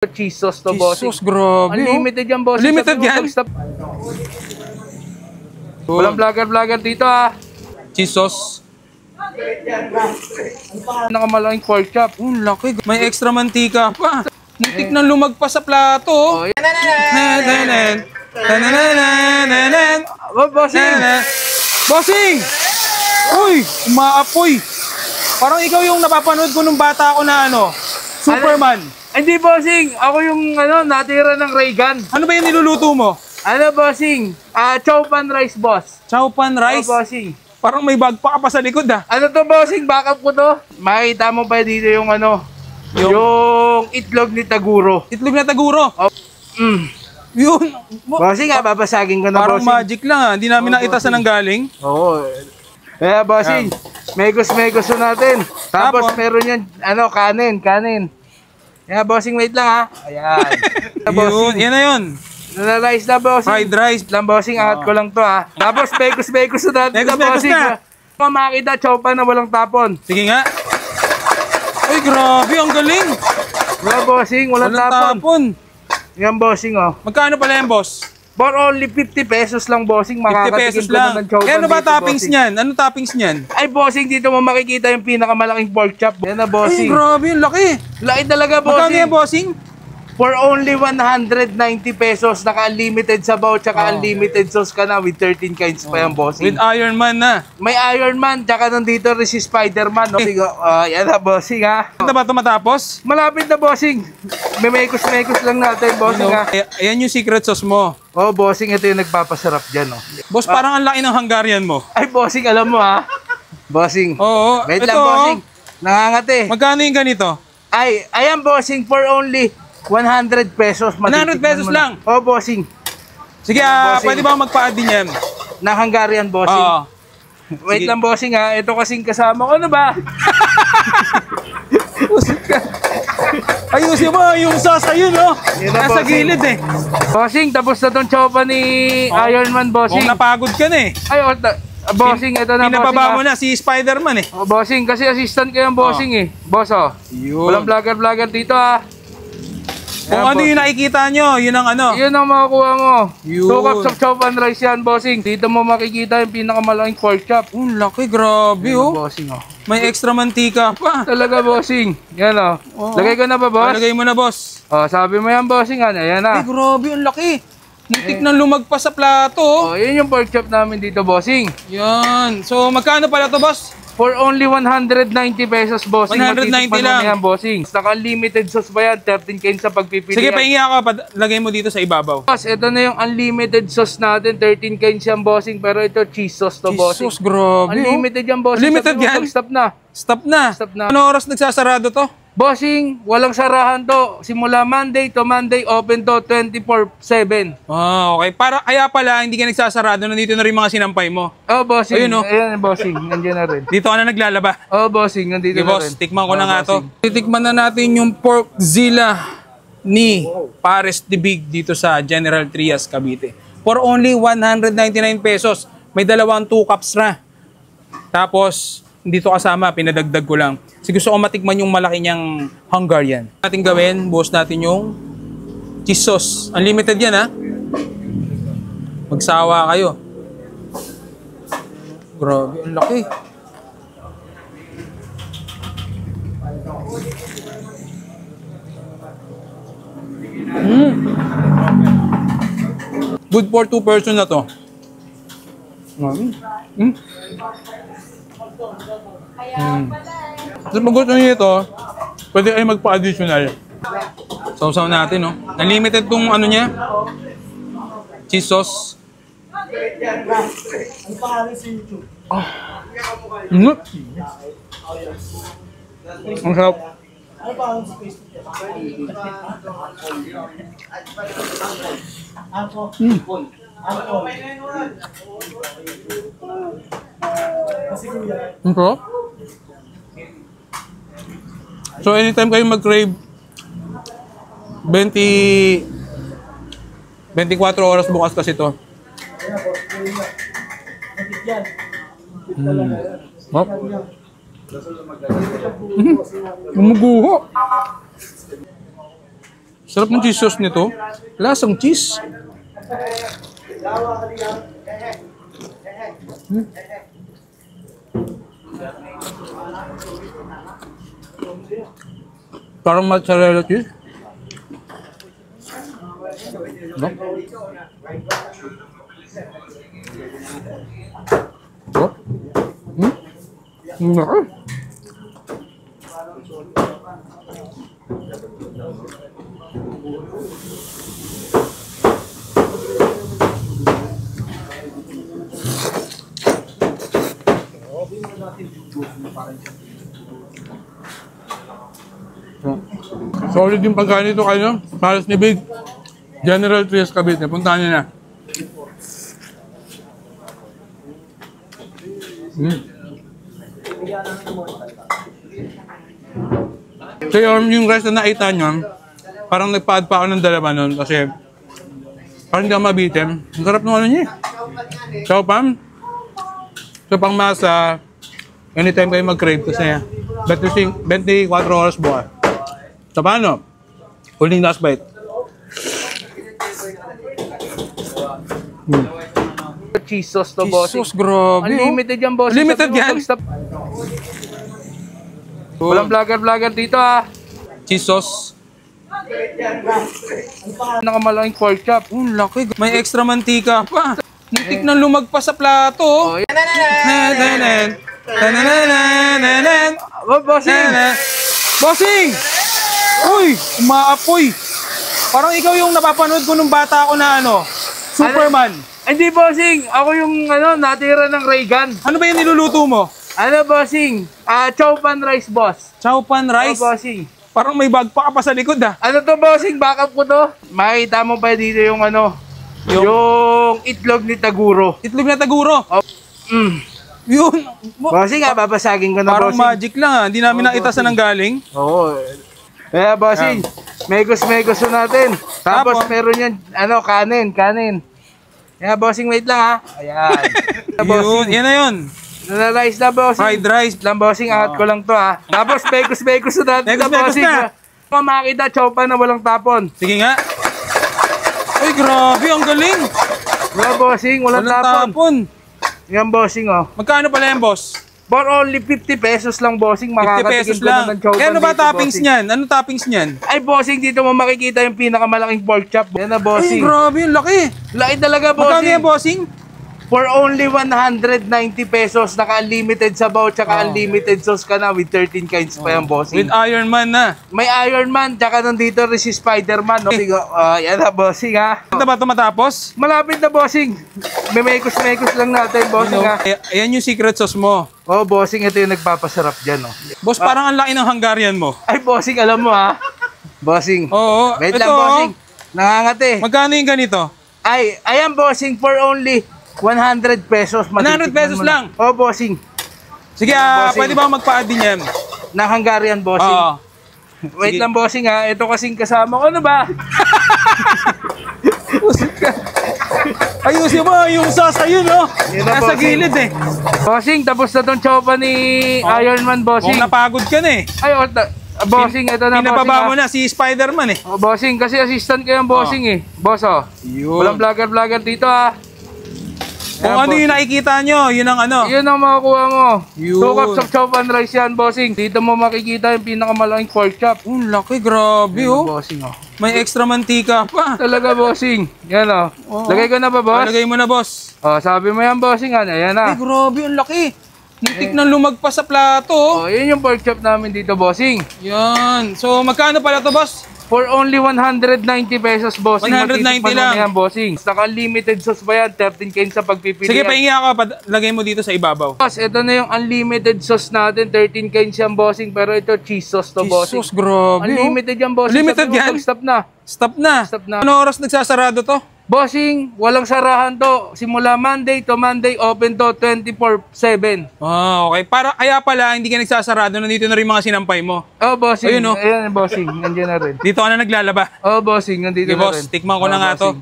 Cheese sauce to, boss. Jesus, grabe. Unlimited yan, boss. Unlimited yan? Walang vlogger dito, ha. Cheese sauce. Nakamalaking pork chop. Laki. May extra mantika pa. Muntik nang lumagpas sa plato. Bossing! Bossing! Uy, umaapoy. Parang ikaw yung napapanood ko nung bata ako na Superman. Hindi, bossing. Ako yung natira ng ray gun. Ano ba yung niluluto mo? Bossing? Chow pan rice, boss. Chow pan rice? Bossing. Parang may bag pa ka pa sa likod, ah. Ano to, bossing? Backup ko to. Makikita mo pa dito yung yung itlog ni Taguro. Itlog na Taguro? Yun. Bossing, babasagin ko na, parang bossing. magic lang, ah. Hindi namin nakita saan ang galing. Oo. Kaya, bossing, megos natin. Tapos meron yan, kanin. Kaya, bossing, wait lang, ha. Ayan. Yun, yan na yun. Nalalize na, bossing. Fried rice. Lang, bossing, angat ko lang to, ha. Tapos, megos na natin. Megos na. Makita, chow pan na walang tapon. Sige nga. Ay, grabe, ang galing. Wala, bossing, walang tapon. Yan, bossing, oh. Magkano pala yan, boss? For only 50 pesos lang, bossing. 50 pesos lang. Eh, ano ba toppings niyan? Ano toppings niyan? Ay, bossing, dito mo makikita yung pinakamalaking pork chop. Yan na, bossing. Ay, grabe, ang laki. Laki talaga, bossing. Magkano yan, bossing? For only 190 pesos, naka-unlimited sabaw, tsaka unlimited sauce ka na with 13 kinds pa yan, bossing. With Iron Man na. May Iron Man, tsaka nandito rin si Spider-Man. No? Yan na, bossing, ha. Ito ba ito matapos? Malapit na, bossing. May mekos lang natin, bossing, ha. Ayan yung secret sauce mo. Oh, bossing, ito yung nagpapasarap dyan, oh. Boss, parang ang laki ng Hungarian mo. Ay, bossing, alam mo, ha. Bossing. Oo. Wait ito, lang, bossing. Nangangate. Magkano yung ganito? Ay, ayan, bossing, for only 100 pesos. 100 pesos lang? Oh, bossing. Sige, bossing. pwede ba magpa-add din yan? Na Hungarian, bossing. Oo. Wait lang, bossing, ha. Ito kasing kasama ko. Ano ba? Ayusin mo yung sauce ayun, no? Nasa gilid, eh. Bossing, tapos na tong chow pan ni Iron Man, bossing. Kung napagod ka na, eh. Ay, bossing, ito na, bossing. Pinababa mo na si Spider-Man, eh. Oh, bossing, kasi assistant ko yung bossing, eh. Boss, oh. Walang vlogger dito, ha. Kung ano yung nakikita nyo, yun ang Yun ang makukuha mo. Yun. 2 cups of chow pan rice yan, bossing. Dito mo makikita yung pinakamalaking pork chop. Laki, grabe, oh. Bossing, oh. May extra mantika pa. Talaga, bossing. Yan, oh. Lagay ko na ba, boss? Lagay mo na, boss. Oh, sabi mo yan, bossing, Ayan na. Ay, grabe, ang laki. Muntik nang lumagpas sa plato. Oh, yun yung pork chop namin dito, bossing. Yan. So, magkano pala to, boss? For only 190 pesos, bossing. 190 lang. Yan, bossing. Naka-unlimited sauce ba yan? 13 kinds sa pagpipili. Sige, pahingi ako. Lagay mo dito sa ibabaw. Boss, ito na yung unlimited sauce natin. 13 kinds yan, bossing. Pero ito, cheese sauce to, bossing. Jesus, grabe. Unlimited yan, bossing. Unlimited yan? Stop na. Stop na. Stop na. Ano oras nagsasarado to? Bossing, walang sarahan to. Simula Monday to Monday, open to 24/7. Okay. Kaya pala, hindi ka nagsasarado. Nandito na rin mga sinampay mo. Oh, bossing. Ayun, oh. Ayan, bossing. Nandiyan na rin. Dito ka na naglalaba. Oh, bossing. Nandito Okay, na boss. rin. Tikman ko na nga to. Titikman na natin yung Porkzilla ni Pares the Big dito sa General Trias, Cavite. For only 199 pesos. May dalawang 2 cups na. Tapos, dito kasama, pinadagdag ko lang. Kasi gusto ko matikman yung malaki niyang Hungarian. Ating gawin, buhos natin yung cheese sauce. Unlimited yan, ha? Magsawa kayo. Grabe, ang laki. Good for 2 person na to. Kung gusto niyo ito, pwede kayo magpa-additional. Sausaw natin, no? Unlimited tong niya. Cheese sauce. Ano pangalan sa YouTube? Ang sarap. Ano pangalan sa Facebook? Ang sarap. So anytime kayo mag-crave 24 oras bukas kasi ito. Gumuguho. Sarap ng cheese sauce nito. Lasang cheese. Parang mozzarella cheese. No? Oh? No. Solid yung pagkain dito kayo. Pares ni Big. General Trias Cavite. Puntahan niyo na. So yung rest na nakita nyo, parang nagpa-add pa ako ng dalawa nun kasi parang hindi ako mabitin. Ang sarap ng ano niya. Chow pan. So pang masa, anytime kayo mag-crave kasi 24 oras buhay. So paano? Huling last bite. Cheese sauce to, Cheese bossing. sauce, grabe. Unlimited yan, bossing. Unlimited Sabi mo, yan? pag-stop. Walang vlogger dito, ha. Cheese sauce. Nakamalaking pork chop. Laki. May extra mantika pa. Muntik na lumagpas sa plato. Oh, yan. Oh, bossing. Bossing! Uy! Umaapoy! Parang ikaw yung napapanood ko nung bata ako na Superman. Hindi, bossing. Ako yung natira ng ray gun. Ano ba yung niluluto mo? Bossing? Chow pan rice, boss. Chow pan rice? Oh, bossing. Parang may bag pa ka pa sa likod Ano to, bossing? Backup ko to. Makikita mo pa dito yung yung itlog ni Taguro. Itlog na Taguro? Oh. Yun. Bossing, babasagin ko na, Parang bossing. magic lang Hindi namin nakita saan ang galing. Oo. Kaya, bossing, megos natin. Tapos meron yan, kanin. Kaya, bossing, wait lang, ha. Ayan. Yun, yan na yun. Nalalize na, bossing. Fried rice. Lang, bossing, angat ko lang to, ha. Tapos, megos na natin, Megos bossing. na. Kung makita, chow pan na walang tapon. Sige nga. Ay, grabe, ang galing. Wala, bossing, walang tapon. Yan, bossing, oh. Magkano pala yan, boss? For only 50 pesos lang, bossing. 50 pesos lang. Eh, ano ba toppings niyan? Ano toppings niyan? Ay, bossing, dito mo makikita yung pinakamalaking pork chop. Yan na, bossing. Ay, grabe, yung laki. Laki talaga, bossing. Magkano yan, bossing? For only 190 pesos, naka-unlimited sabaw, tsaka unlimited sauce ka na with 13 kinds pa yan, bossing. With Iron Man na. May Iron Man, tsaka nandito rin si Spider-Man. No? Yan na, bossing, ha. Ano ba ito matapos? Malapit na, bossing. May mekos lang natin, bossing, ha. Ayan yung secret sauce mo. Oh, bossing, ito yung nagpapasarap dyan, oh. Boss, parang ang laki ng Hungarian mo. Ay, bossing, alam mo, ha. Bossing. Oo. Wait Ito, lang, bossing. Nangangate. Magkano yung ganito? Ayan, bossing, for only 100 pesos. 100 pesos lang? Oh, bossing. Sige, bossing. pwede ba magpa-add din yan? Ng Hungarian, bossing. Oo. Wait Sige. lang, bossing, ha. Ito kasing kasama ko. Ano ba? Ayusin mo yung sauce ayun, no? Yun na, Nasa bossing. gilid, eh. Bossing, tapos na tong chopa ni Iron Man, bossing. Kung napagod ka na, eh. Ay, bossing, ito na, Pinababa mo bossing. na si Spider-Man, eh. Oh, bossing, kasi assistant ko yung bossing, eh. Boss, oh. Walang vlogger dito, ha. Kung ano yung nakikita nyo, yun ang Yun ang makakuha mo. Yun. 2 cups of chow pan rice yan, bossing. Dito mo makikita yung pinakamalaking pork chop. Laki, grabe, Yan, oh. bossing, oh. May extra mantika pa. Talaga, bossing. Yan, oh. Oo. Lagay ko na ba, boss? Lagay mo na, boss. Oh, sabi mo yan, bossing, ano? Yan na. Ay, grabe, ang laki. Muntik na lumagpas sa plato, oh. Oh, yun yung pork chop namin dito, bossing. Yan. So, magkano pala to, boss? For only 190 pesos, bossing. 190 Matitikman mo lang. na yan, bossing. Naka-unlimited sauce pa yan. 13 kain sa pagpipilian. Sige, pahingi ako. Lagay mo dito sa ibabaw. Boss, ito na yung unlimited sauce natin. 13 kain siyang, bossing. Pero ito, cheese sauce to, bossing. Jesus, grabe, oh. Unlimited yan, bossing. Unlimited Sabi mo, yan? Stop na. Stop na. Stop na. Ano oras nagsasarado to? Bossing, walang sarahan to. Simula Monday to Monday, open to 24/7. Ah, okay. Kaya pala, hindi ka nagsasarado. Nandito na rin mga sinampay mo. Oh, bossing. Ayun, oh. Ayan, bossing. Nandiyan na rin. Dito ka na naglalaba. Oh, bossing. Nandito Okay, na boss. rin. Tikman ko Oh, na nga to. bossing.